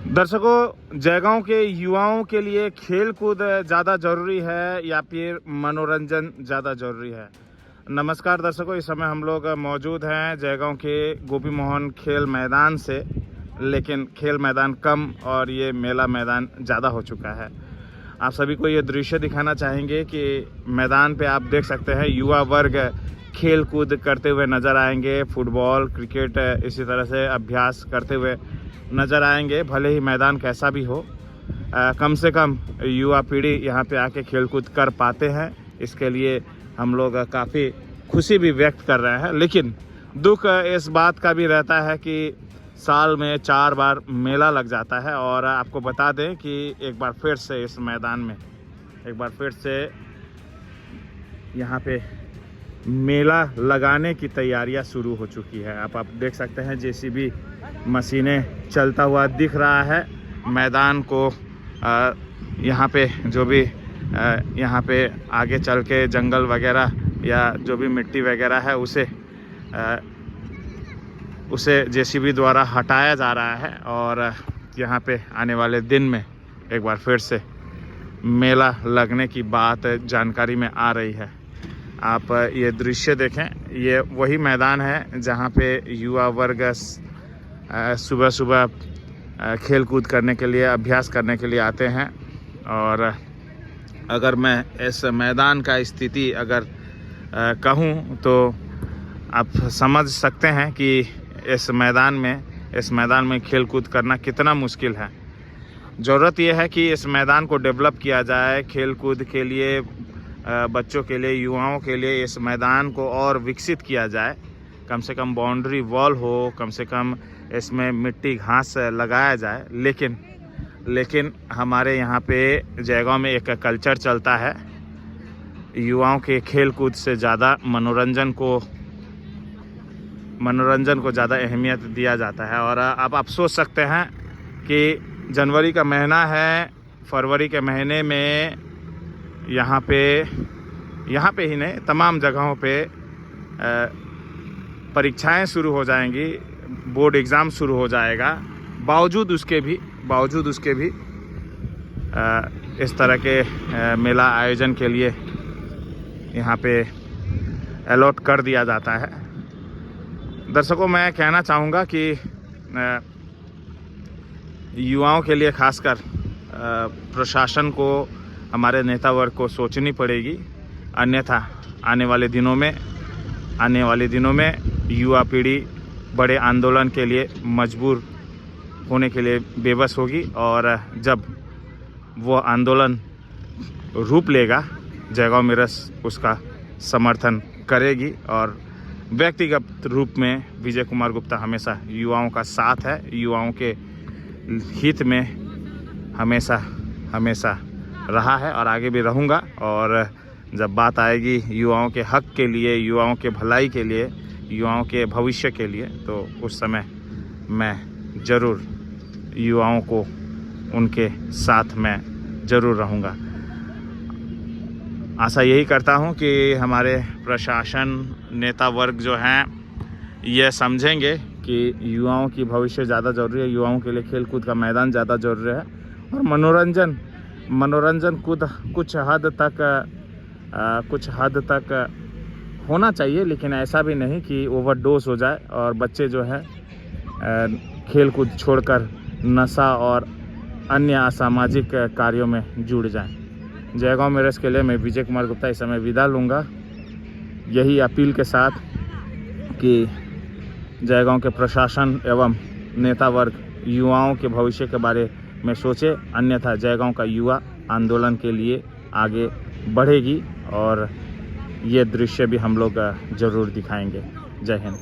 दर्शकों, जयगांव के युवाओं के लिए खेल कूद ज़्यादा ज़रूरी है या फिर मनोरंजन ज़्यादा ज़रूरी है? नमस्कार दर्शकों, इस समय हम लोग मौजूद हैं जयगांव के गोपी मोहन खेल मैदान से, लेकिन खेल मैदान कम और ये मेला मैदान ज़्यादा हो चुका है। आप सभी को ये दृश्य दिखाना चाहेंगे कि मैदान पे आप देख सकते हैं युवा वर्ग खेल कूद करते हुए नज़र आएंगे। फुटबॉल, क्रिकेट इसी तरह से अभ्यास करते हुए नज़र आएंगे। भले ही मैदान कैसा भी हो, कम से कम युवा पीढ़ी यहाँ पे आके खेलकूद कर पाते हैं। इसके लिए हम लोग काफ़ी खुशी भी व्यक्त कर रहे हैं, लेकिन दुख इस बात का भी रहता है कि साल में 4 बार मेला लग जाता है। और आपको बता दें कि एक बार फिर से इस मैदान में यहाँ पे मेला लगाने की तैयारियां शुरू हो चुकी है। आप देख सकते हैं जेसीबी मशीनें चलता हुआ दिख रहा है। मैदान को यहाँ पे जो भी यहाँ पे आगे चल के जंगल वगैरह या जो भी मिट्टी वगैरह है उसे जेसीबी द्वारा हटाया जा रहा है। और यहाँ पे आने वाले दिन में एक बार फिर से मेला लगने की बात जानकारी में आ रही है। आप ये दृश्य देखें, ये वही मैदान है जहाँ पे युवा वर्ग सुबह सुबह खेल कूद करने के लिए, अभ्यास करने के लिए आते हैं। और अगर मैं इस मैदान का स्थिति अगर कहूँ तो आप समझ सकते हैं कि इस मैदान में खेल कूद करना कितना मुश्किल है। ज़रूरत यह है कि इस मैदान को डेवलप किया जाए खेल कूद के लिए, बच्चों के लिए, युवाओं के लिए इस मैदान को और विकसित किया जाए। कम से कम बाउंड्री वॉल हो, कम से कम इसमें मिट्टी घास लगाया जाए। लेकिन हमारे यहाँ पे जयगांव में एक कल्चर चलता है, युवाओं के खेल कूद से ज़्यादा मनोरंजन को ज़्यादा अहमियत दिया जाता है। और आप सोच सकते हैं कि जनवरी का महीना है, फरवरी के महीने में यहाँ पे ही नहीं, तमाम जगहों पे परीक्षाएं शुरू हो जाएंगी, बोर्ड एग्ज़ाम शुरू हो जाएगा। बावजूद उसके भी इस तरह के मेला आयोजन के लिए यहाँ पे अलॉट कर दिया जाता है। दर्शकों, मैं कहना चाहूँगा कि युवाओं के लिए खासकर प्रशासन को, हमारे नेता वर्ग को सोचनी पड़ेगी, अन्यथा आने वाले दिनों में युवा पीढ़ी बड़े आंदोलन के लिए मजबूर होने के लिए बेबस होगी। और जब वो आंदोलन रूप लेगा, जयगांव मिरस उसका समर्थन करेगी। और व्यक्तिगत रूप में विजय कुमार गुप्ता हमेशा युवाओं का साथ है, युवाओं के हित में हमेशा रहा है और आगे भी रहूँगा। और जब बात आएगी युवाओं के हक के लिए, युवाओं के भलाई के लिए, युवाओं के भविष्य के लिए, तो उस समय मैं ज़रूर युवाओं को उनके साथ में ज़रूर रहूँगा। आशा यही करता हूँ कि हमारे प्रशासन, नेता वर्ग जो हैं ये समझेंगे कि युवाओं की भविष्य ज़्यादा ज़रूरी है, युवाओं के लिए खेल कूद का मैदान ज़्यादा ज़रूरी है। और मनोरंजन कुछ हद तक होना चाहिए, लेकिन ऐसा भी नहीं कि ओवरडोज हो जाए और बच्चे जो है खेल कूद छोड़कर नशा और अन्य असामाजिक कार्यों में जुड़ जाएं। जयगांव मिरस के लिए मैं विजय कुमार गुप्ता इस समय विदा लूँगा, यही अपील के साथ कि जयगांव के प्रशासन एवं नेता वर्ग युवाओं के भविष्य के बारे में सोचे, अन्यथा जयगांव का युवा आंदोलन के लिए आगे बढ़ेगी। और ये दृश्य भी हम लोग ज़रूर दिखाएंगे। जय हिंद।